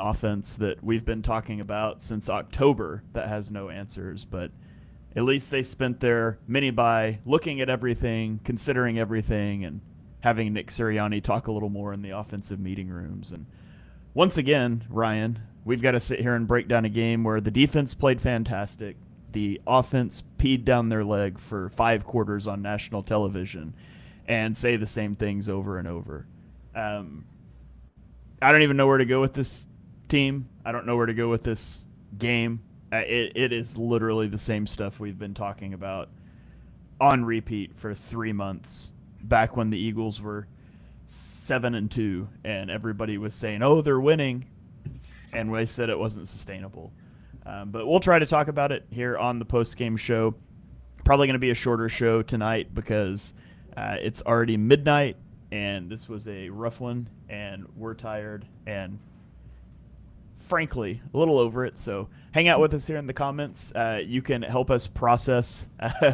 offense that we've been talking about since October that has no answers, but at least they spent their mini bye looking at everything, considering everything, and having Nick Sirianni talk a little more in the offensive meeting rooms. And once again, Ryan, we've got to sit here and break down a game where the defense played fantastic. The offense peed down their leg for 5 quarters on national television and say the same things over and over. Um, I don't even know where to go with this team. I don't know where to go with this game. It is literally the same stuff we've been talking about on repeat for 3 months. Back when the Eagles were 7-2, and everybody was saying, "Oh, they're winning," and we said it wasn't sustainable. But we'll try to talk about it here on the post game show. Probably going to be a shorter show tonight because it's already midnight, and this was a rough one, and we're tired, and frankly, a little over it. So hang out with us here in the comments. You can help us process.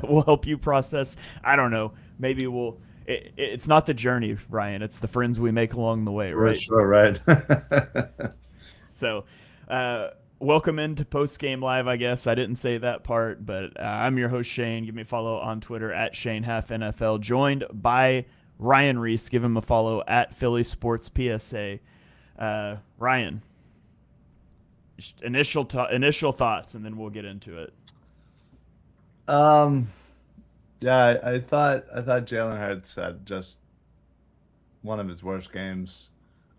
We'll help you process. I don't know. Maybe we'll. It's not the journey, Ryan. It's the friends we make along the way, right? Sure, right. So, welcome into Post Game Live. I guess I didn't say that part, but I'm your host Shane. Give me a follow on Twitter at ShaneHalfNFL. Joined by Ryan Reese. Give him a follow at Philly Sports PSA. Ryan, initial thoughts, and then we'll get into it. Um, yeah, I thought Jalen Hurts had just one of his worst games,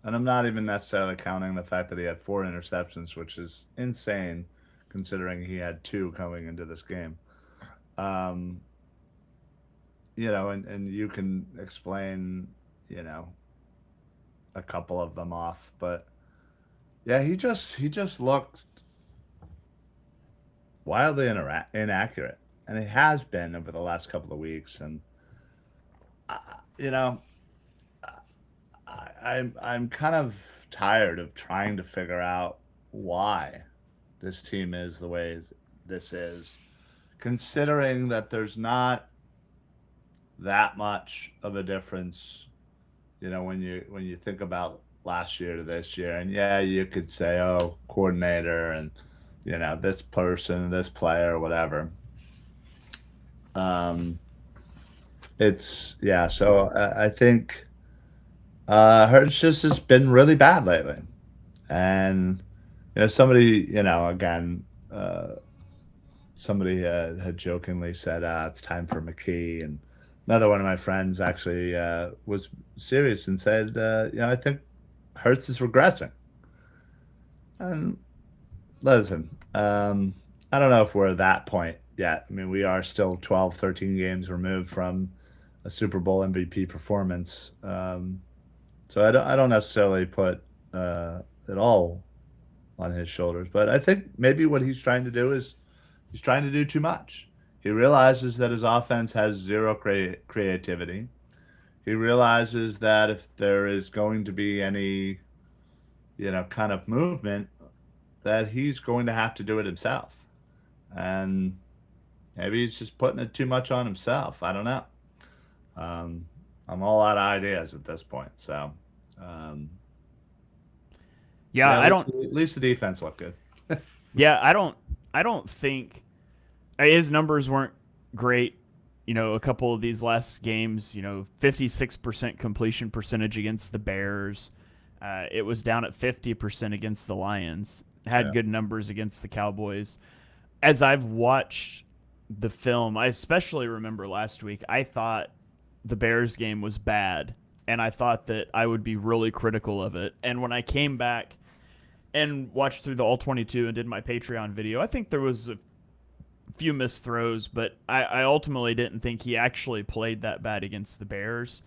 and I'm not even necessarily counting the fact that he had 4 interceptions, which is insane considering he had two coming into this game. Um, and you can explain, you know, a couple of them off, but yeah, he just looked wildly inaccurate, and it has been over the last couple of weeks. And uh, you know, I'm kind of tired of trying to figure out why this team is the way this is, considering that there's not that much of a difference. When you think about last year to this year, and yeah, you could say, oh, coordinator, and this person, this player, whatever. Um, it's yeah. So I think Hurts just has been really bad lately, and somebody, again, somebody had jokingly said, "It's time for McKee," and another one of my friends actually was serious and said, I think Hurts is regressing. And listen, I don't know if we're at that point yet. I mean, we are still 12, 13 games removed from a Super Bowl MVP performance. So I don't necessarily put it all on his shoulders, but I think maybe what he's trying to do is he's trying to do too much. He realizes that his offense has zero creativity. He realizes that if there is going to be any, kind of movement, that he's going to have to do it himself. And maybe he's just putting it too much on himself. I don't know. Um, I'm all out of ideas at this point. So, um, Yeah, yeah, I don't. at least the defense looked good. Yeah, I don't think his numbers weren't great. A couple of these last games, 56% completion percentage against the Bears. It was down at 50% against the Lions. Had Yeah. good numbers against the Cowboys. As I've watched the film, I especially remember last week, I thought the Bears game was bad, and I thought that I would be really critical of it. And when I came back and watched through the All 22 and did my Patreon video, I think there was a few missed throws, but I ultimately didn't think he actually played that bad against the Bears.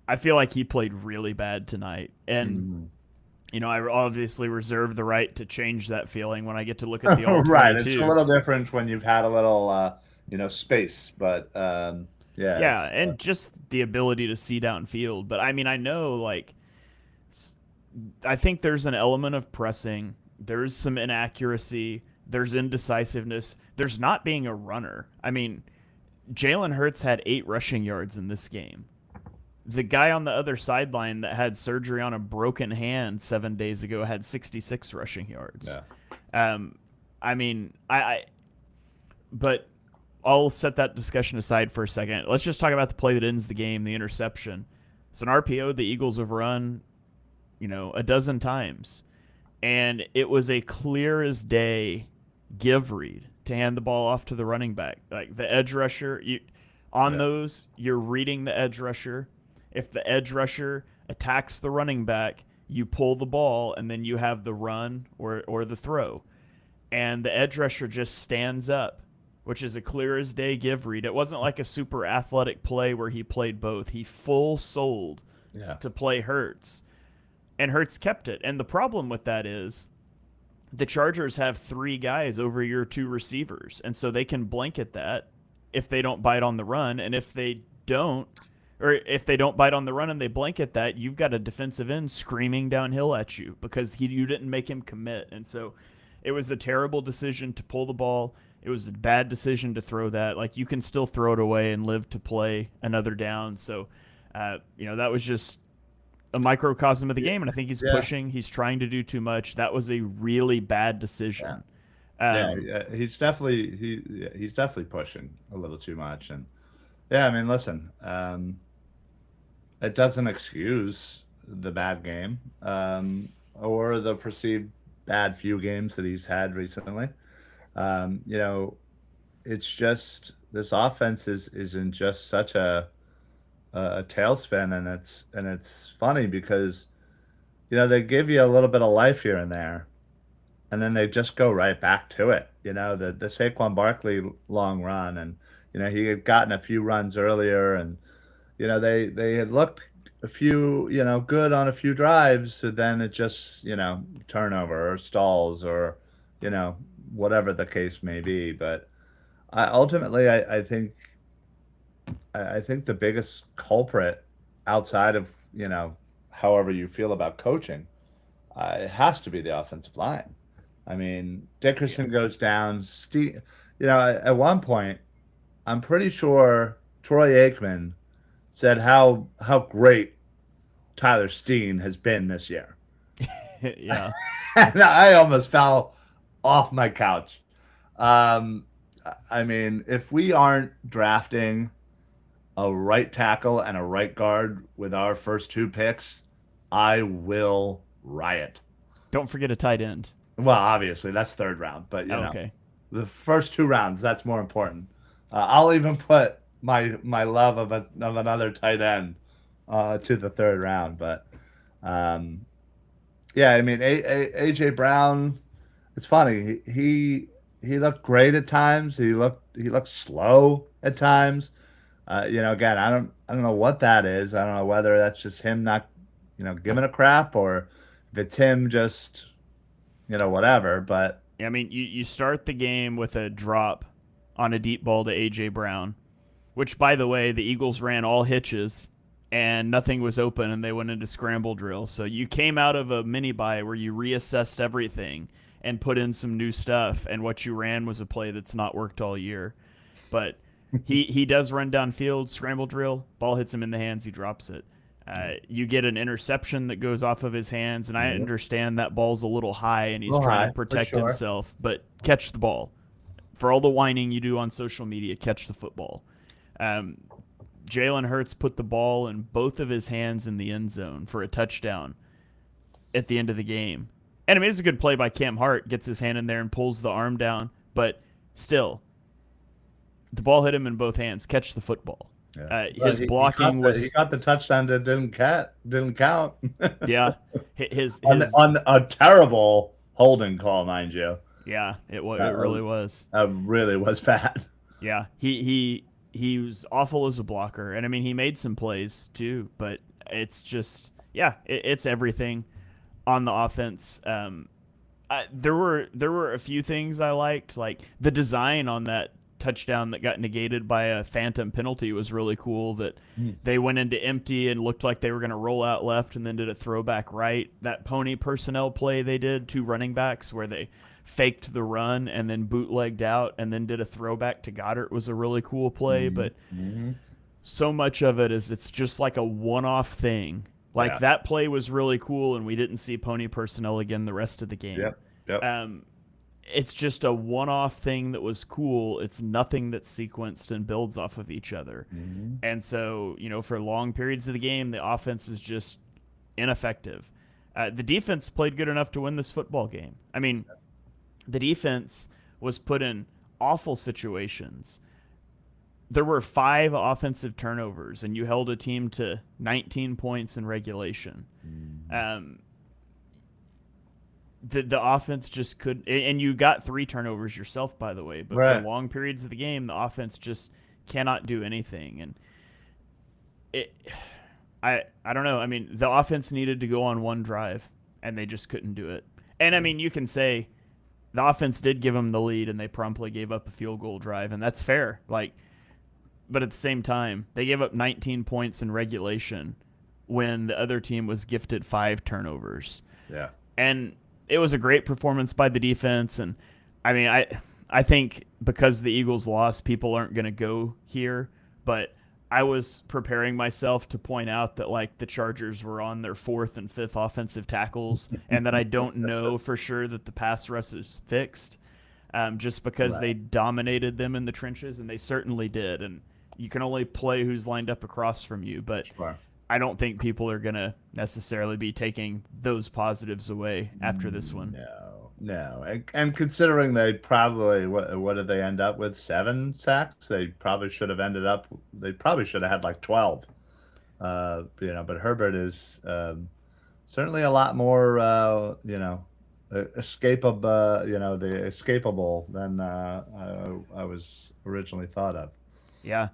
I feel like he played really bad tonight. And, Mhm. I obviously reserve the right to change that feeling when I get to look at the All Right. It's a 22. little different when you've had a little, space, but yeah, Yeah, it's and just the ability to see downfield. But I mean, I know, like, I think there's an element of pressing, there's some inaccuracy, there's indecisiveness, there's not being a runner. I mean, Jalen Hurts had 8 rushing yards in this game. the guy on the other sideline that had surgery on a broken hand 7 days ago had 66 rushing yards. Yeah. Um, I mean, but I'll set that discussion aside for a second. Let's just talk about the play that ends the game, the interception. It's an RPO the Eagles have run, a dozen times, and it was a clear as day give read to hand the ball off to the running back. Like the edge rusher, those, you're reading the edge rusher. If the edge rusher attacks the running back, you pull the ball, and then you have the run or the throw. And the edge rusher just stands up, which is a clear as day give read. It wasn't like a super athletic play where he played both. He full sold to play Hurts, and Hurts kept it. And the problem with that is the Chargers have 3 guys over your 2 receivers, and so they can blanket that if they don't bite on the run. And if they don't bite on the run and they blanket that, you've got a defensive end screaming downhill at you because you didn't make him commit. And so it was a terrible decision to pull the ball. It was a bad decision to throw that. Like, you can still throw it away and live to play another down. So, that was just a microcosm of the game, and I think he's pushing. He's trying to do too much. That was a really bad decision. He's definitely pushing a little too much. And I mean, listen, it doesn't excuse the bad game or the perceived bad few games that he's had recently. It's just this offense is in just such a tailspin, and it's funny because they give you a little bit of life here and there, and then they just go right back to it. The Saquon Barkley long run, and he had gotten a few runs earlier, and they had looked a few good on a few drives, so then it just turnover or stalls or whatever the case may be. But I think the biggest culprit outside of however you feel about coaching, it has to be the offensive line. I mean, Dickerson goes down. At one point, I'm pretty sure Troy Aikman said how great Tyler Steen has been this year. Yeah. And I almost fell off my couch. I mean, if we aren't drafting a right tackle and a right guard with our first 2 picks, I will riot. Don't forget a tight end. Well, obviously, that's 3rd round, but okay. The first 2 rounds, that's more important. I'll even put my love of another tight end to the 3rd round. But I mean, AJ Brown, it's funny. He looked great at times. He looked slow at times. Again, I don't know what that is. I don't know whether that's just him not giving a crap, or if it's him just whatever. But I mean, you start the game with a drop on a deep ball to AJ Brown, which, by the way, the Eagles ran all hitches and nothing was open, and they went into scramble drill. So you came out of a mini bye where you reassessed everything and put in some new stuff, and what you ran was a play that's not worked all year. But he does run downfield, scramble drill, ball hits him in the hands, he drops it. You get an interception that goes off of his hands, and I understand that ball's a little high and he's trying to protect himself, but catch the ball. For all the whining you do on social media, catch the football. Jalen Hurts put the ball in both of his hands in the end zone for a touchdown at the end of the game. And I mean, it's a good play by Cam Hart, gets his hand in there and pulls the arm down, but still, the ball hit him in both hands. Catch the football. Yeah. His blocking was... He got the touchdown that didn't count. Yeah. On a terrible holding call, mind you. Yeah, it really was. It really was bad. Yeah, he was awful as a blocker. And, I mean, he made some plays, too. But it's just, it's everything on the offense. There were a few things I liked. Like, the design on that touchdown that got negated by a phantom penalty was really cool, that they went into empty and looked like they were going to roll out left and then did a throwback right. That pony personnel play they did, 2 running backs, where they faked the run and then bootlegged out and then did a throwback to Goddard, was a really cool play. But so much of it is it's just like a one-off thing. Like Yeah. that play was really cool, and we didn't see pony personnel again the rest of the game. Yep. Yep. Um, it's just a one-off thing that was cool. It's nothing that's sequenced and builds off of each other. Hmm. And so, for long periods of the game, the offense is just ineffective. The defense played good enough to win this football game. I mean, the defense was put in awful situations. There were 5 offensive turnovers, and you held a team to 19 points in regulation. Um, the offense just could, and you got 3 turnovers yourself, by the way. But for Right. long periods of the game, the offense just cannot do anything, and it. I don't know. I mean, the offense needed to go on one drive, and they just couldn't do it. And I mean, you can say the offense did give them the lead, and they promptly gave up a field goal drive, and that's fair. Like, but at the same time, they gave up 19 points in regulation when the other team was gifted 5 turnovers. Yeah. And it was a great performance by the defense. And I mean, I think because the Eagles lost, people aren't going to go here. But I was preparing myself to point out that like the Chargers were on their 4th and 5th offensive tackles, and that I don't know for sure that the pass rush is fixed, just because Right. they dominated them in the trenches, and they certainly did. And you can only play who's lined up across from you, but Sure. I don't think people are going to necessarily be taking those positives away after this one. No, no. And considering they probably, what did they end up with? 7 sacks? They probably should have they probably should have had like 12. But Herbert is certainly a lot more, escapable, the escapable than I was originally thought of. Yeah.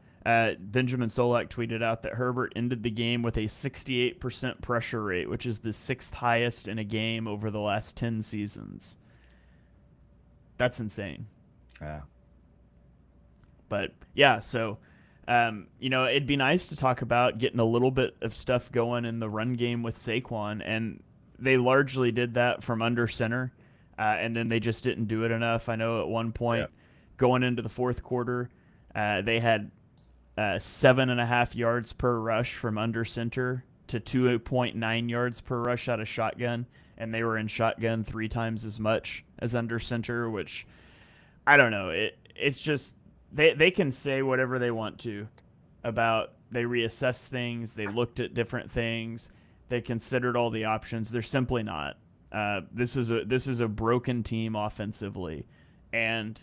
Benjamin Solak tweeted out that Herbert ended the game with a 68% pressure rate, which is the 6th highest in a game over the last 10 seasons. That's insane. Yeah. But yeah, so it'd be nice to talk about getting a little bit of stuff going in the run game with Saquon, and they largely did that from under center, and then they just didn't do it enough. I know at one point, Yep. going into the 4th quarter, they had 7.5 yards per rush from under center to 2.9 yards per rush out of shotgun, and they were in shotgun 3 times as much as under center, which I don't know. It's just they can say whatever they want to about they reassess things, they looked at different things, they considered all the options. They're simply not. This is a broken team offensively, and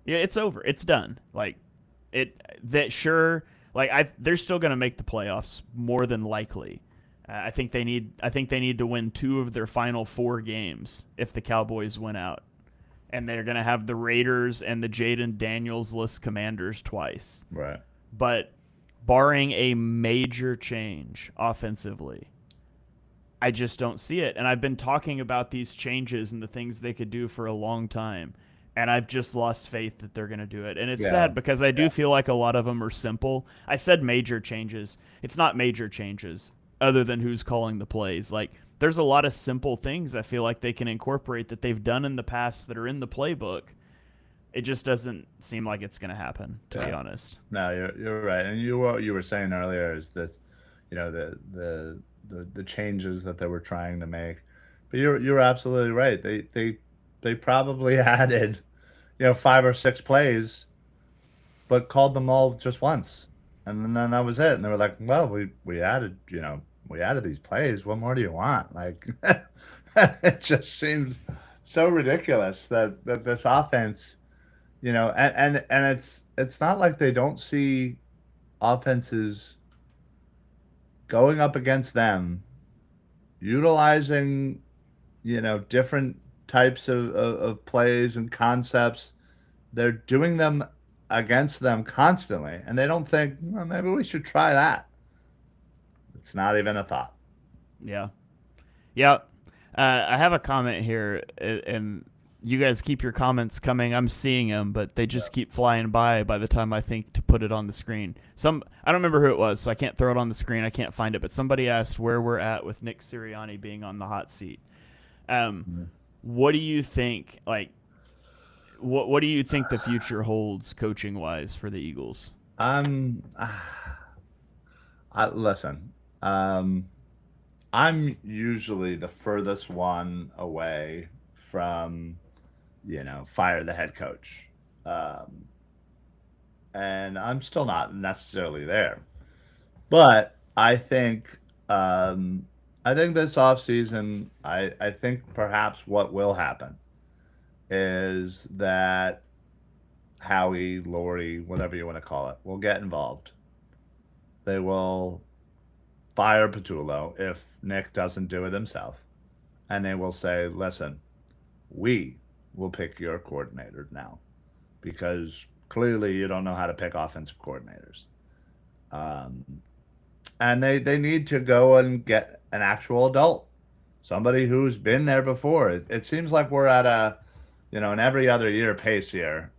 yeah, it's over. It's done. Like they're still going to make the playoffs more than likely. I think they need to win 2 of their final 4 games if the Cowboys win out, and they're going to have the Raiders and the Jaden Daniels-less Commanders twice. Right. But barring a major change offensively, I just don't see it. And I've been talking about these changes and the things they could do for a long time, and I've just lost faith that they're going to do it. And it's sad because I do feel like a lot of them are simple. I said major changes. It's not major changes other than who's calling the plays. Like, there's a lot of simple things I feel like they can incorporate that they've done in the past that are in the playbook. It just doesn't seem like it's going to happen, to be honest. No, you're right. And what you were saying earlier is this, the changes that they were trying to make. But you're absolutely right. They probably added, 5 or 6 plays, but called them all just once, and then that was it. And they were like, "Well, we added, we added these plays. What more do you want?" Like, it just seems so ridiculous that this offense, and it's not like they don't see offenses going up against them, utilizing, different types of plays and concepts. They're doing them against them constantly, and they don't think, well, maybe we should try that. It's not even a thought. Yeah. Yeah. I have a comment here, and you guys keep your comments coming. I'm seeing them, but they just keep flying by the time I think to put it on the screen. I don't remember who it was, so I can't throw it on the screen. I can't find it, but somebody asked where we're at with Nick Sirianni being on the hot seat. What do you think, what do you think the future holds coaching-wise for the Eagles? I'm Listen, um, I'm usually the furthest one away from, fire the head coach. Um, and I'm still not necessarily there. But I think this offseason, I think perhaps what will happen is that Howie, Lori, whatever you want to call it, will get involved. They will fire Patullo if Nick doesn't do it himself. And they will say, listen, we will pick your coordinator now because clearly you don't know how to pick offensive coordinators. Um, and they need to go and get an actual adult, somebody who's been there before. It seems like we're at an every other year pace here,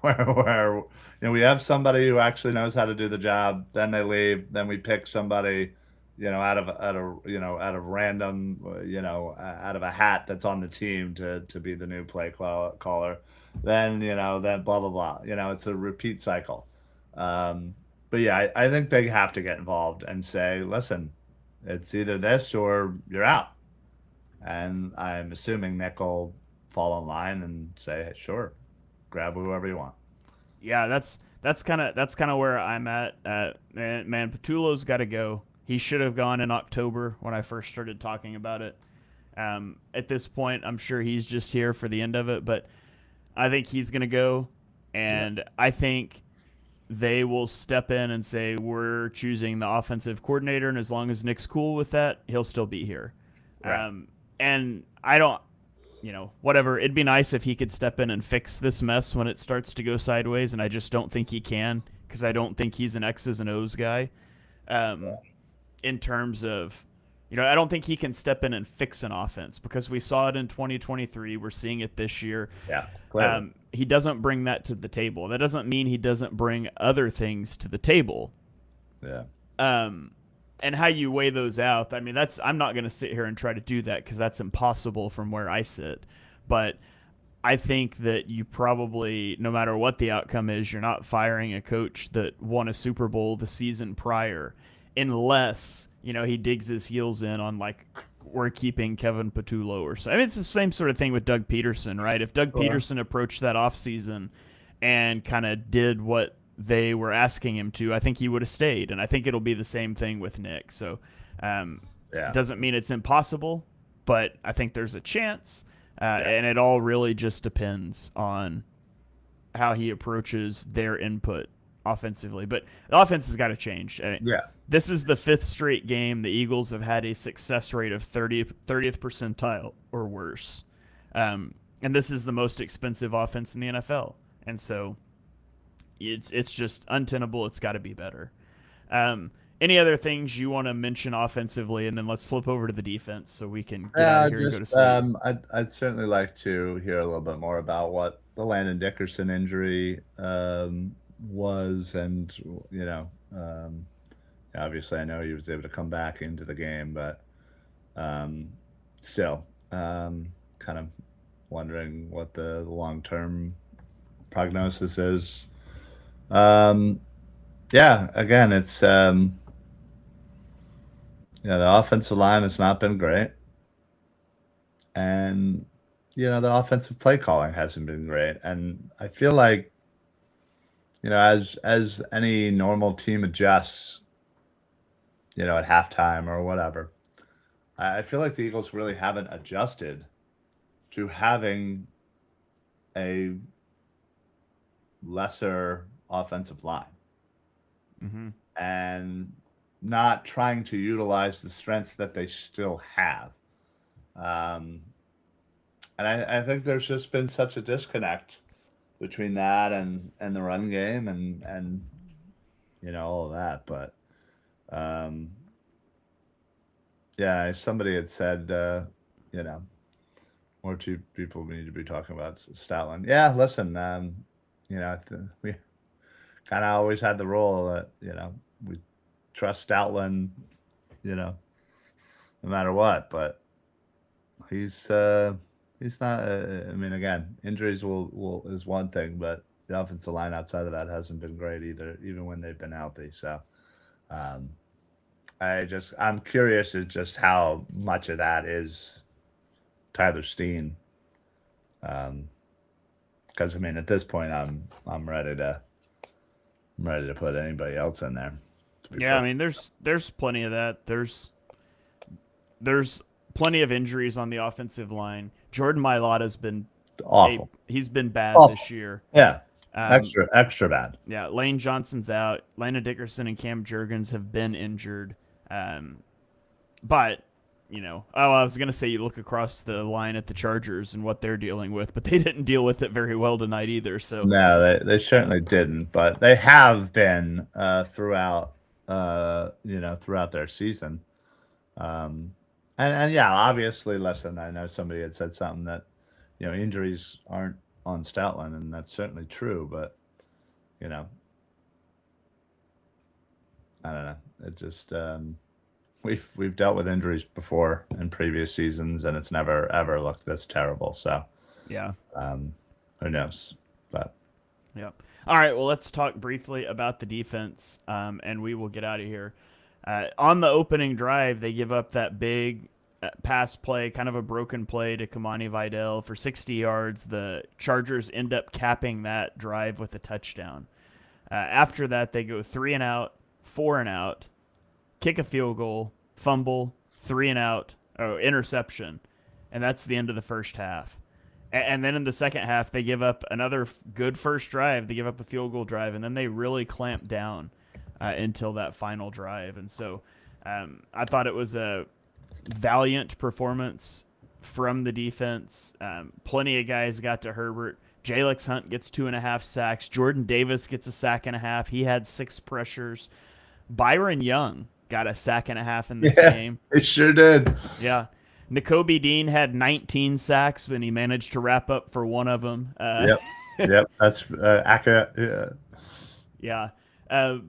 where we have somebody who actually knows how to do the job, then they leave, then we pick somebody, out of random, out of a hat that's on the team to be the new caller, then blah blah blah. It's a repeat cycle. Um, but yeah, I think they have to get involved and say, listen, it's either this or you're out. And I'm assuming Nick will fall in line and say, hey, sure, grab whoever you want. Yeah, that's kind of where I'm at. Man, Patullo's got to go. He should have gone in October when I first started talking about it. At this point, I'm sure he's just here for the end of it, but I think he's going to go, Yeah. and I think they will step in and say we're choosing the offensive coordinator, and as long as Nick's cool with that, he'll still be here. Right. And I don't, whatever. It'd be nice if he could step in and fix this mess when it starts to go sideways, and I just don't think he can because I don't think he's an X's and O's guy. Um, in terms of, I don't think he can step in and fix an offense because we saw it in 2023. We're seeing it this year. Yeah. Clearly. He doesn't bring that to the table. That doesn't mean he doesn't bring other things to the table. Yeah. Um, and how you weigh those out, I mean, I'm not going to sit here and try to do that because that's impossible from where I sit. But I think that you probably, no matter what the outcome is, you're not firing a coach that won a Super Bowl the season prior, unless he digs his heels in on like we're keeping Kevin Patullo or so. I mean, it's the same sort of thing with Doug Peterson, right? If Doug Sure. Peterson approached that offseason and kind of did what they were asking him to, I think he would have stayed, and I think it'll be the same thing with Nick. So, Yeah. doesn't mean it's impossible, but I think there's a chance, Yeah. and it all really just depends on how he approaches their input offensively. But the offense has got to change. I mean, Yeah. this is the fifth straight game the Eagles have had a success rate of 30th percentile or worse. And this is the most expensive offense in the NFL. And so it's just untenable. It's got to be better. Any other things you want to mention offensively, and then let's flip over to the defense so we can get out of here and go to Just sleep. I'd certainly like to hear a little bit more about what the Landon Dickerson injury was, and you know, um, obviously I know he was able to come back into the game, but um, still, kind of wondering what the long term prognosis is. Um, yeah, again, it's the offensive line has not been great, and the offensive play calling hasn't been great, and I feel like as any normal team adjusts, at halftime or whatever, I feel like the Eagles really haven't adjusted to having a lesser offensive line Mm-hmm. and not trying to utilize the strengths that they still have. Um, and I think there's just been such a disconnect between that and the run game and all of that. But um, yeah, somebody had said you know more two people need to be talking about Stoutland. Yeah, listen, we kind of always had the rule that we trust Stoutland, you know, no matter what. But he's he's not. I mean, again, injuries will is one thing, but the offensive line outside of that hasn't been great either, even when they've been healthy. So, um, I'm curious as just how much of that is Tyler Steen. Because I mean, at this point, I'm ready to put anybody else in there. To be Yeah, I perfect, mean, there's plenty of that. There's plenty of injuries on the offensive line. Jordan Mailata's been awful, he's been bad this awful. year. Yeah, Um, extra bad. yeah, Lane Johnson's out. Lana Dickerson and Cam Jurgens have been injured. Um, but I was gonna say you look across the line at the Chargers and what they're dealing with, but they didn't deal with it very well tonight either. So No, they certainly didn't, but they have been throughout throughout their season. Um, and yeah, obviously, listen, I know somebody had said something that injuries aren't on Stoutland, and that's certainly true. But you know, I don't know. It just we've dealt with injuries before in previous seasons, and it's never ever looked this terrible. So yeah, um, who knows? But yep. All right, well, let's talk briefly about the defense, and we will get out of here. On the opening drive, they give up that big pass play, kind of a broken play to Kamani Vidal for 60 yards. The Chargers end up capping that drive with a touchdown. After that, they go 3-and-out, 4-and-out, kick a field goal, fumble, 3-and-out, interception, and that's the end of the first half. And then in the second half, they give up another good first drive. They give up a field goal drive, and then they really clamp down until that final drive. And so I thought it was a valiant performance from the defense. Plenty of guys got to Herbert. Jalex Hunt gets 2.5 sacks. Jordan Davis gets a sack and a half. He had 6 pressures. Byron Young got a sack and a half in this game. it sure did. Yeah. N'Kobe Dean had 19 sacks, but he managed to wrap up for one of them. Yep, that's accurate. Yeah. Yeah.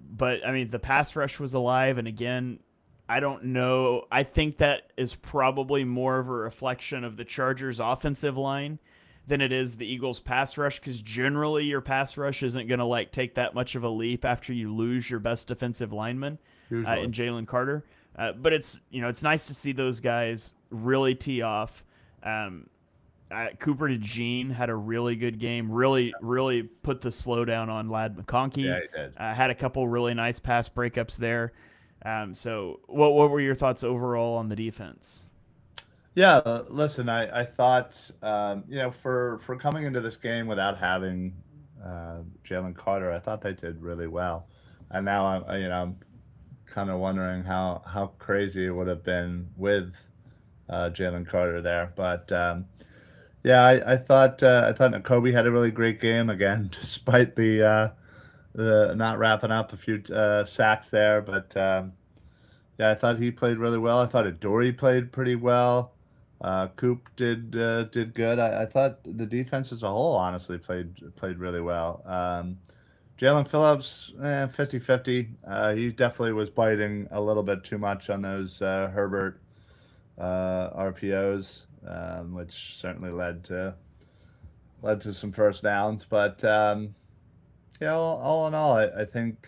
But, I mean, the pass rush was alive. And again, I don't know. I think that is probably more of a reflection of the Chargers' offensive line than it is the Eagles' pass rush, because generally your pass rush isn't going to take that much of a leap after you lose your best defensive lineman in Jalen Carter. But it's nice to see those guys really tee off. Cooper DeJean had a really good game. Really, really put the slowdown on Lad McConkey. Yeah, he did. Had a couple really nice pass breakups there. So what were your thoughts overall on the defense? Yeah, listen, I thought for coming into this game without having Jalen Carter, I thought they did really well. And now I'm kind of wondering how crazy it would have been with Jalen Carter there. But yeah, I thought N'Kobe had a really great game again, despite the not wrapping up a few sacks there. But yeah, I thought he played really well. I thought Adoree played pretty well. Coop did good. I thought the defense as a whole honestly played really well. Jalen Phillips, 50-50. He definitely was biting a little bit too much on those Herbert RPOs, which certainly led to some first downs. But yeah, all in all, I think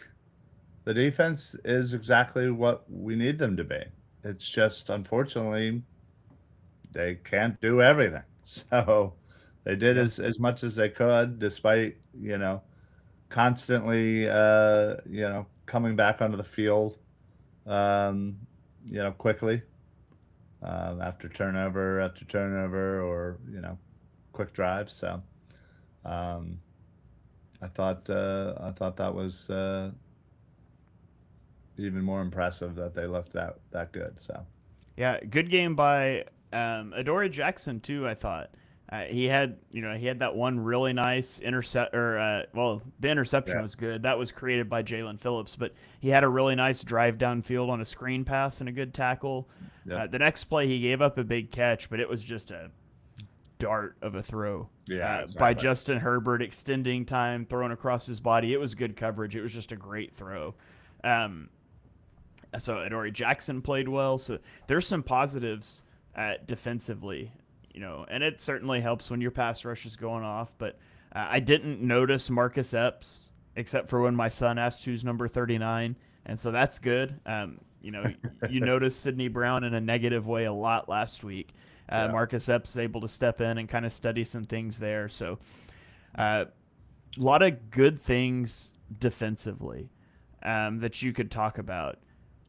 the defense is exactly what we need them to be. It's just unfortunately they can't do everything. So they did as much as they could, despite constantly coming back onto the field quickly after turnover or quick drives. So I thought that was even more impressive that they looked that good. So Yeah, good game by Adoree Jackson too. I thought he had that one really nice intercept, or the interception yeah, was good. That was created by Jalen Phillips, but he had a really nice drive downfield on a screen pass and a good tackle. yeah, The next play he gave up a big catch, but it was just a dart of a throw. yeah, By exactly. Justin Herbert, extending time, throwing across his body. It was good coverage. It was just a great throw. So Adoree Jackson played well. So there's some positives defensively, and it certainly helps when your pass rush is going off. But I didn't notice Marcus Epps except for when my son asked who's number 39, and so that's good. You noticed Sidney Brown in a negative way a lot last week. Yeah. Marcus Epps able to step in and kind of study some things there. So a lot of good things defensively that you could talk about.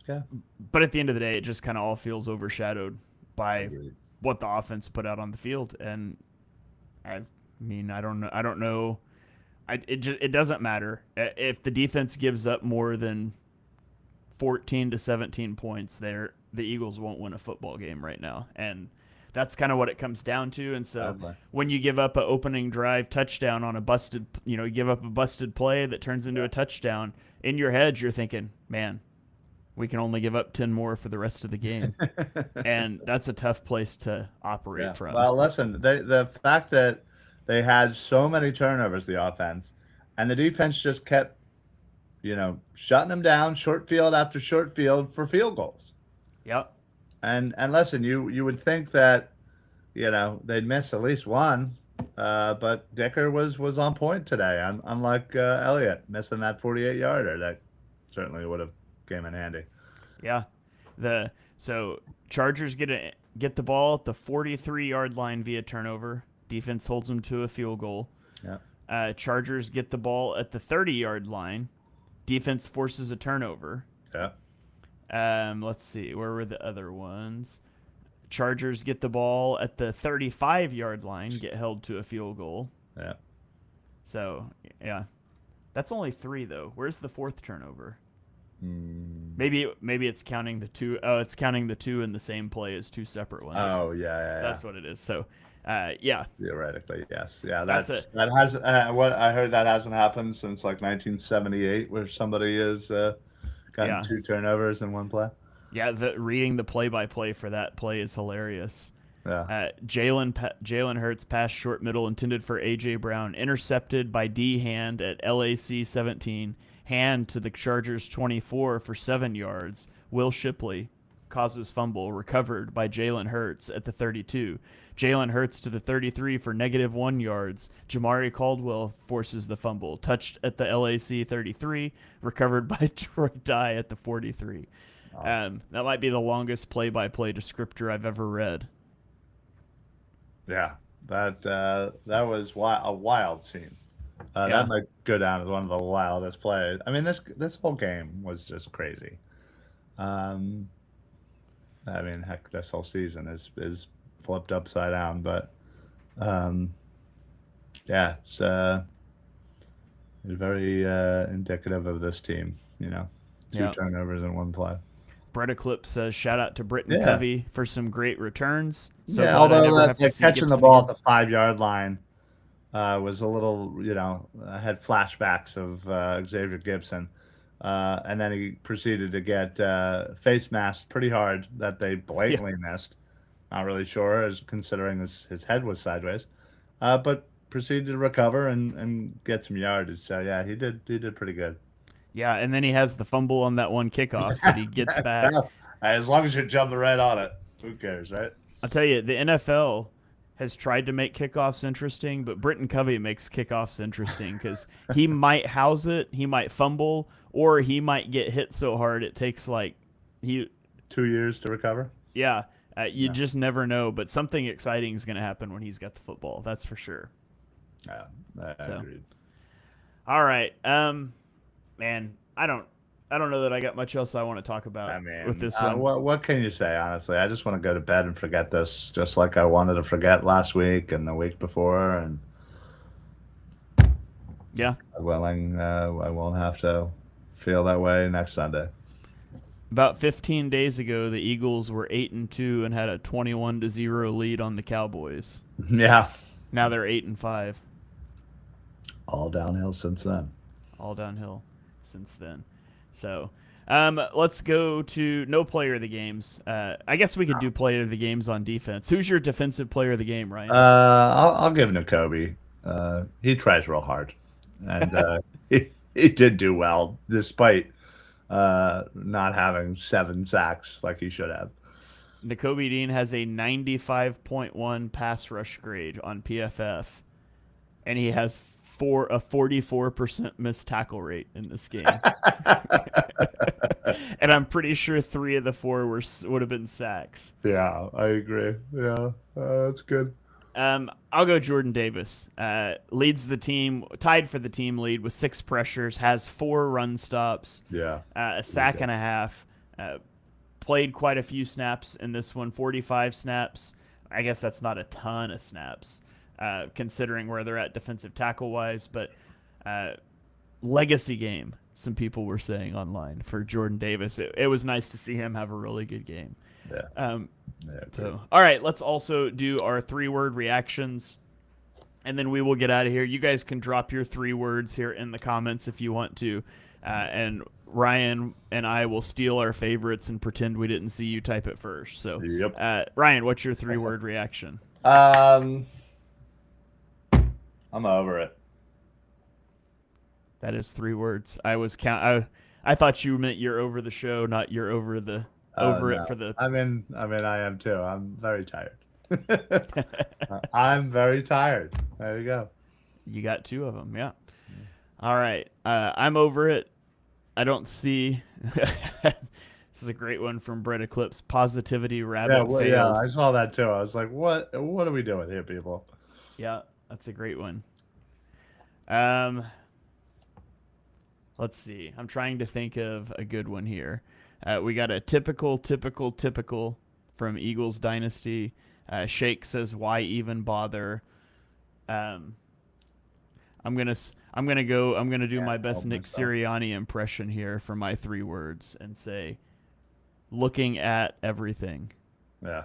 Yeah. But at the end of the day, it just kind of all feels overshadowed by Agreed. what the offense put out on the field. And I mean, I don't know. I don't know. It doesn't matter if the defense gives up more than 14 to 17 points. The Eagles won't win a football game right now, and that's kind of what it comes down to. And so when you give up an opening drive touchdown on a busted, you give up a busted play that turns into a touchdown. In your head, you're thinking, man, we can only give up 10 more for the rest of the game, and that's a tough place to operate from. Well, listen, the fact that they had so many turnovers, the offense, and the defense just kept, shutting them down, short field after short field for field goals. Yep. And listen, you would think that, they'd miss at least one, but Dicker was on point today. Unlike Elliott missing that 48-yarder, that certainly would have came in handy. Yeah. So Chargers get the ball at the 43-yard line via turnover. Defense holds them to a field goal. Yeah. Chargers get the ball at the 30-yard line. Defense forces a turnover. Yeah. Let's see. Where were the other ones? Chargers get the ball at the 35-yard line, get held to a field goal. Yeah. So, yeah. That's only 3, though. Where's the 4th turnover? Maybe it's counting the 2. Oh, it's counting the 2 in the same play as 2 separate ones. Oh, yeah. So that's what it is. So, yeah. Theoretically, yes. Yeah, That's it. That has what I heard that hasn't happened since like 1978, where somebody has gotten 2 turnovers in one play. Yeah, reading the play-by-play for that play is hilarious. Yeah. Jalen Hurts pass short middle intended for A.J. Brown, intercepted by D. Hand at LAC 17. Hand to the Chargers 24 for 7 yards. Will Shipley causes fumble, recovered by Jalen Hurts at the 32. Jalen Hurts to the 33 for -1 yards. Jamari Caldwell forces the fumble, touched at the LAC 33, recovered by Troy Dye at the 43. That might be the longest play-by-play descriptor I've ever read. Yeah, that was a wild scene. That might go down as one of the wildest plays. I mean, this whole game was just crazy. I mean, heck, this whole season is flipped upside down. But yeah, it's very indicative of this team. 2 turnovers in one play. Brett Eclipse says, shout out to Britton Covey for some great returns. So although catching the ball at the 5-yard line was a little, I had flashbacks of Xavier Gibson. And then he proceeded to get face masked pretty hard that they blatantly missed. Not really sure, as considering his head was sideways. But proceeded to recover and get some yardage. So, yeah, he did pretty good. Yeah, and then he has the fumble on that one kickoff that he gets back. As long as you're jumping right on it, who cares, right? I'll tell you, the NFL has tried to make kickoffs interesting, but Britton Covey makes kickoffs interesting because he might house it, he might fumble, or he might get hit so hard it takes 2 years to recover. Yeah, you just never know, but something exciting is going to happen when he's got the football. That's for sure. Yeah, I agreed. All right, man, I don't know that I got much else I want to talk about with this one. What can you say, honestly? I just want to go to bed and forget this, just like I wanted to forget last week and the week before. And yeah, I won't have to feel that way next Sunday. About 15 days ago, the Eagles were 8-2 and had a 21-0 lead on the Cowboys. Yeah. Now they're 8-5. All downhill since then. So, let's go to no player of the games. I guess we could do player of the games on defense. Who's your defensive player of the game, Ryan? I'll give Nakobe. He tries real hard, and he did do well despite not having 7 sacks like he should have. Nakobe Dean has a 95.1 pass rush grade on PFF, and he has a 44% missed tackle rate in this game. And I'm pretty sure 3 of the 4 would have been sacks. Yeah, I agree. Yeah, that's good. I'll go Jordan Davis. Leads the team, tied for the team lead with 6 pressures, has 4 run stops, Yeah, a really sack good. and a half. Played quite a few snaps in this one, 45 snaps. I guess that's not a ton of snaps, considering where they're at defensive tackle wise, but uh, legacy game, some people were saying online for Jordan Davis. It was nice to see him have a really good game. Yeah, Um, yeah, agree. so, all right, let's also do our 3-word reactions, and then we will get out of here. You guys can drop your 3 words here in the comments if you want to, and Ryan and I will steal our favorites and pretend we didn't see you type it first. So, Yep. Ryan, what's your 3-word reaction? Um, I'm over it. That is 3 words. I thought you meant you're over the show, not you're over the Oh over it no. for the. I mean, I am too. I'm very tired. I'm very tired. There you go. You got 2 of them, yeah. All right, I'm over it. I don't see. This is a great one from Brett Eclipse. Positivity Yeah, rabbit well, yeah, failed. I saw that too. I was like, what are we doing here, people? Yeah, that's a great one. Um, let's see. I'm trying to think of a good one here. We got a typical from Eagles Dynasty. Shake says, "Why even bother?" Um, I'm gonna do Yeah, my best help Nick myself. Sirianni impression here for my 3 words and say, "Looking at everything," Yeah,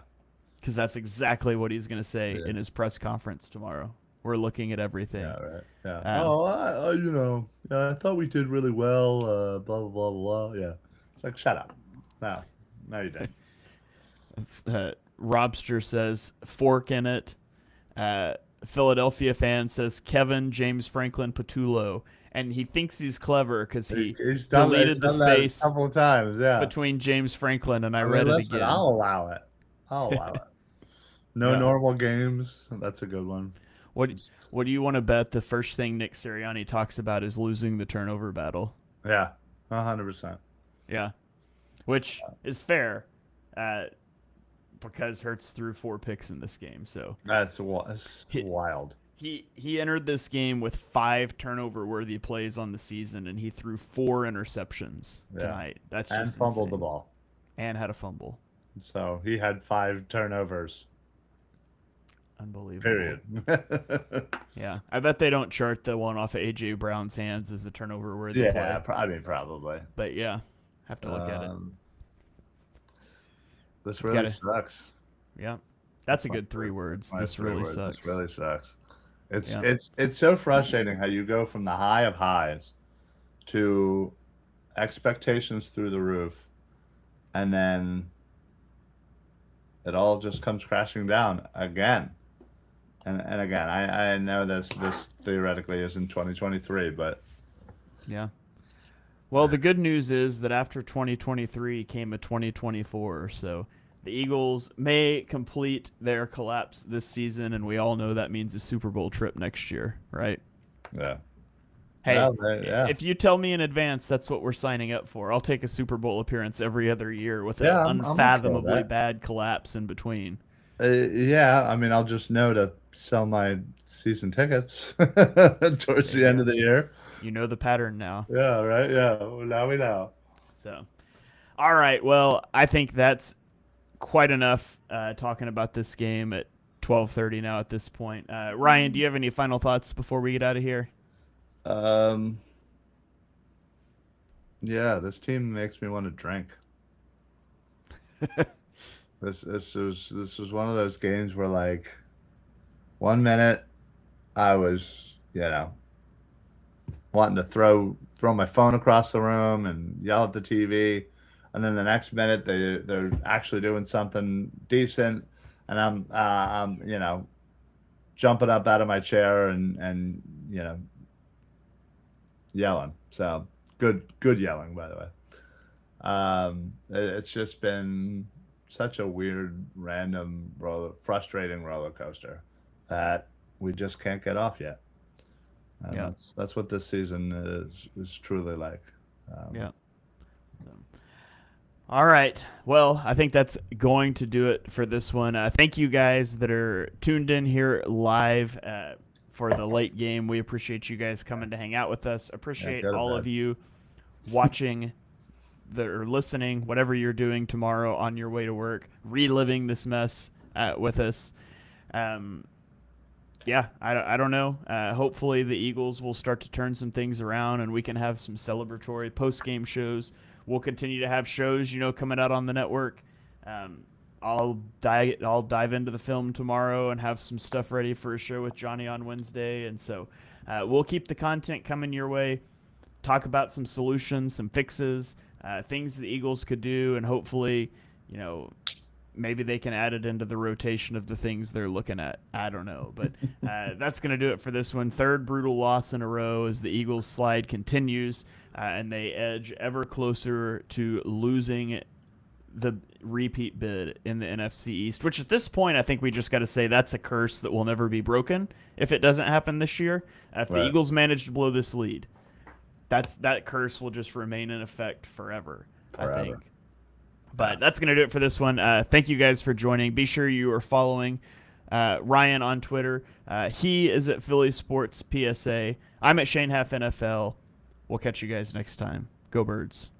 because that's exactly what he's gonna say yeah, in his press conference tomorrow. We're looking at yeah, everything. right. Yeah. Um, Oh, yeah, I thought we did really well. Blah blah blah blah. Yeah. It's like, shut up. No, no, you didn't. Robster says, "Fork in it." Uh, Philadelphia fan says Kevin James Franklin Patullo, and he thinks he's clever because he He's deleted the done that a space couple of times. Yeah. between James Franklin, and I I mean, read it listen, again. I'll allow it. I'll allow it. No Yeah. normal games. That's a good one. What What do you want to bet the first thing Nick Sirianni talks about is losing the turnover battle? Yeah, 100%. Yeah, which is fair, uh, because Hurts threw 4 picks in this game. So That's he wild. he entered this game with 5 turnover worthy plays on the season, and he threw 4 interceptions Yeah, tonight. That's and just fumbled the insane. ball. And had a fumble. So he had 5 turnovers. Unbelievable. Period. Yeah, I bet they don't chart the one off of AJ Brown's hands as a turnover worthy Yeah, play. I mean probably. But yeah, have to look at it. Um, this Got really to sucks. Yeah, that's a My good 3 words. my This three really words. This sucks. really sucks. It's Yeah. it's it's so frustrating how you go from the high of highs to expectations through the roof, and then it all just comes crashing down again. And again, I know this theoretically is in 2023, but Yeah. Well, the good news is that after 2023 came a 2024. So the Eagles may complete their collapse this season, and we all know that means a Super Bowl trip next year, right? yeah, Hey, yeah, if you tell me in advance that's what we're signing up for, I'll take a Super Bowl appearance every other year with an yeah, I'm okay with unfathomably that. bad collapse in between. Yeah, I mean, I'll just know to sell my season tickets towards There the you end of go. the year. You know the pattern now. Yeah, right. Yeah, well, now we know. So, all right. Well, I think that's quite enough talking about this game at 12:30 now. At this point, Ryan, do you have any final thoughts before we get out of here? Um, yeah, this team makes me want to drink. This was one of those games where like 1 minute I was wanting to throw my phone across the room and yell at the TV, and then the next minute they're actually doing something decent, and I'm jumping up out of my chair and yelling. So good yelling, by the way. It's just been such a weird, random, frustrating roller coaster that we just can't get off yet. And Yeah. that's what this season is truly like. Um, Yeah. All right. Well, I think that's going to do it for this one. Thank you guys that are tuned in here live for the late game. We appreciate you guys coming to hang out with us. Yeah, Appreciate go to all bed. of you watching or listening, whatever you're doing tomorrow on your way to work, reliving this mess with us. Um, yeah, I don't know. Hopefully, the Eagles will start to turn some things around, and we can have some celebratory post-game shows. We'll continue to have shows, coming out on the network. Um, I'll dive into the film tomorrow and have some stuff ready for a show with Johnny on Wednesday, and so we'll keep the content coming your way. Talk about some solutions, some fixes, things the Eagles could do, and hopefully, you know, maybe they can add it into the rotation of the things they're looking at. I don't know. But that's going to do it for this one. Third brutal loss in a row as the Eagles' slide continues and they edge ever closer to losing the repeat bid in the NFC East, which at this point, I think we just got to say that's a curse that will never be broken if it doesn't happen this year. If the Right. Eagles manage to blow this lead, that curse will just remain in effect forever, I Forever. think. But that's going to do it for this one. Thank you guys for joining. Be sure you are following Ryan on Twitter. He is at Philly Sports PSA. I'm at Shane Half NFL. We'll catch you guys next time. Go Birds.